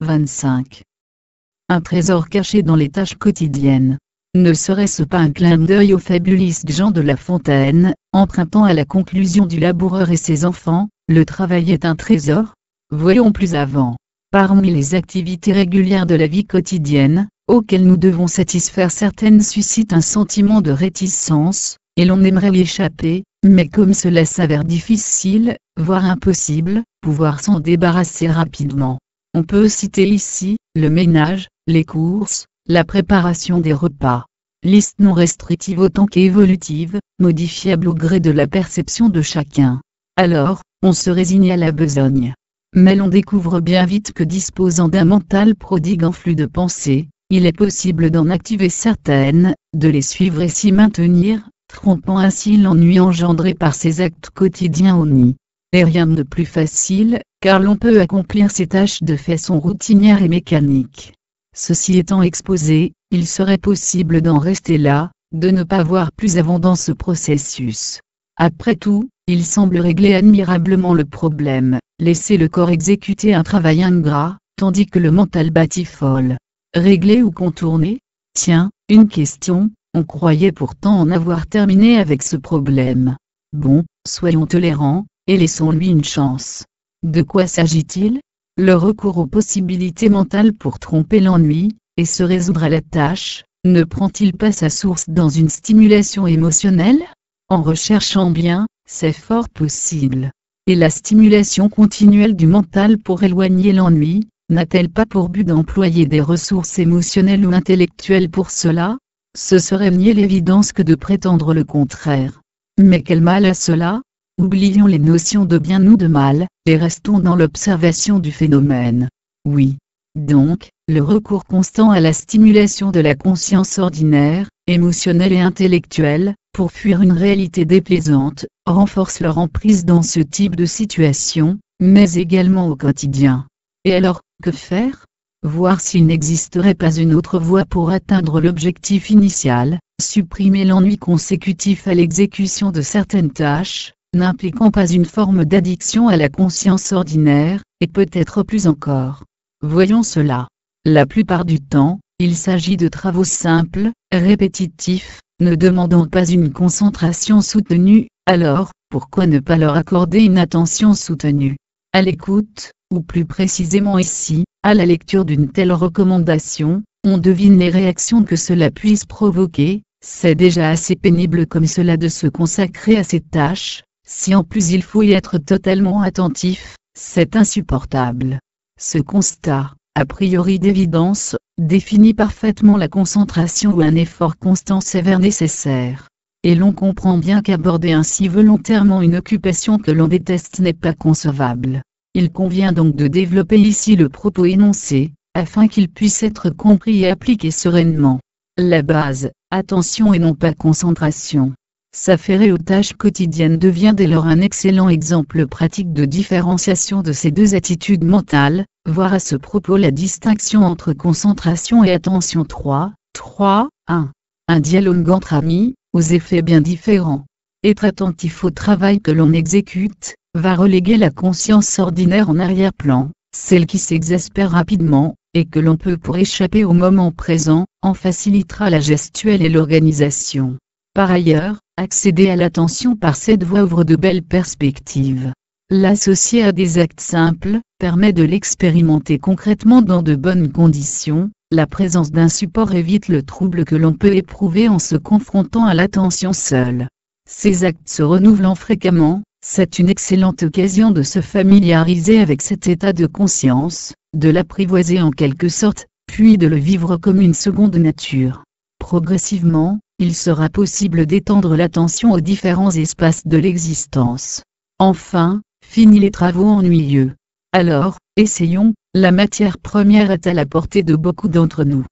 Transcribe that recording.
25. Un trésor caché dans les tâches quotidiennes. Ne serait-ce pas un clin d'œil au fabuliste Jean de La Fontaine, empruntant à la conclusion du laboureur et ses enfants, le travail est un trésor? Voyons plus avant. Parmi les activités régulières de la vie quotidienne, auxquelles nous devons satisfaire, certaines suscitent un sentiment de réticence, et l'on aimerait y échapper, mais comme cela s'avère difficile, voire impossible, pouvoir s'en débarrasser rapidement. On peut citer ici, le ménage, les courses, la préparation des repas. Liste non restrictive autant qu'évolutive, modifiable au gré de la perception de chacun. Alors, on se résigne à la besogne. Mais l'on découvre bien vite que disposant d'un mental prodigue en flux de pensées, il est possible d'en activer certaines, de les suivre et s'y maintenir, trompant ainsi l'ennui engendré par ces actes quotidiens au nid. Et rien de plus facile, car l'on peut accomplir ces tâches de façon routinière et mécanique. Ceci étant exposé, il serait possible d'en rester là, de ne pas voir plus avant dans ce processus. Après tout, il semble régler admirablement le problème, laisser le corps exécuter un travail ingrat, tandis que le mental batifole. Régler ou contourner? Tiens, une question, on croyait pourtant en avoir terminé avec ce problème. Bon, soyons tolérants, et laissons-lui une chance. De quoi s'agit-il? Le recours aux possibilités mentales pour tromper l'ennui, et se résoudre à la tâche, ne prend-il pas sa source dans une stimulation émotionnelle? En recherchant bien, c'est fort possible. Et la stimulation continuelle du mental pour éloigner l'ennui, n'a-t-elle pas pour but d'employer des ressources émotionnelles ou intellectuelles pour cela? Ce serait nier l'évidence que de prétendre le contraire. Mais quel mal à cela? Oublions les notions de bien ou de mal, et restons dans l'observation du phénomène. Oui. Donc, le recours constant à la stimulation de la conscience ordinaire, émotionnelle et intellectuelle, pour fuir une réalité déplaisante, renforce leur emprise dans ce type de situation, mais également au quotidien. Et alors, que faire? Voir s'il n'existerait pas une autre voie pour atteindre l'objectif initial, supprimer l'ennui consécutif à l'exécution de certaines tâches, n'impliquant pas une forme d'addiction à la conscience ordinaire, et peut-être plus encore. Voyons cela. La plupart du temps, il s'agit de travaux simples, répétitifs, ne demandant pas une concentration soutenue, alors, pourquoi ne pas leur accorder une attention soutenue? À l'écoute, ou plus précisément ici, à la lecture d'une telle recommandation, on devine les réactions que cela puisse provoquer. C'est déjà assez pénible comme cela de se consacrer à ces tâches, si en plus il faut y être totalement attentif, c'est insupportable. Ce constat, a priori d'évidence, définit parfaitement la concentration où un effort constant s'avère nécessaire. Et l'on comprend bien qu'aborder ainsi volontairement une occupation que l'on déteste n'est pas concevable. Il convient donc de développer ici le propos énoncé, afin qu'il puisse être compris et appliqué sereinement. La base, attention et non pas concentration. S'affairer aux tâches quotidiennes devient dès lors un excellent exemple pratique de différenciation de ces deux attitudes mentales, voir à ce propos la distinction entre concentration et attention. 3.1. Un dialogue entre amis, aux effets bien différents. Être attentif au travail que l'on exécute, va reléguer la conscience ordinaire en arrière-plan, celle qui s'exaspère rapidement, et que l'on peut pour échapper au moment présent, en facilitera la gestuelle et l'organisation. Par ailleurs, accéder à l'attention par cette voie ouvre de belles perspectives. L'associer à des actes simples, permet de l'expérimenter concrètement dans de bonnes conditions. La présence d'un support évite le trouble que l'on peut éprouver en se confrontant à l'attention seule. Ces actes se renouvelant fréquemment, c'est une excellente occasion de se familiariser avec cet état de conscience, de l'apprivoiser en quelque sorte, puis de le vivre comme une seconde nature. Progressivement, il sera possible d'étendre l'attention aux différents espaces de l'existence. Enfin, fini les travaux ennuyeux. Alors, essayons, la matière première est à la portée de beaucoup d'entre nous.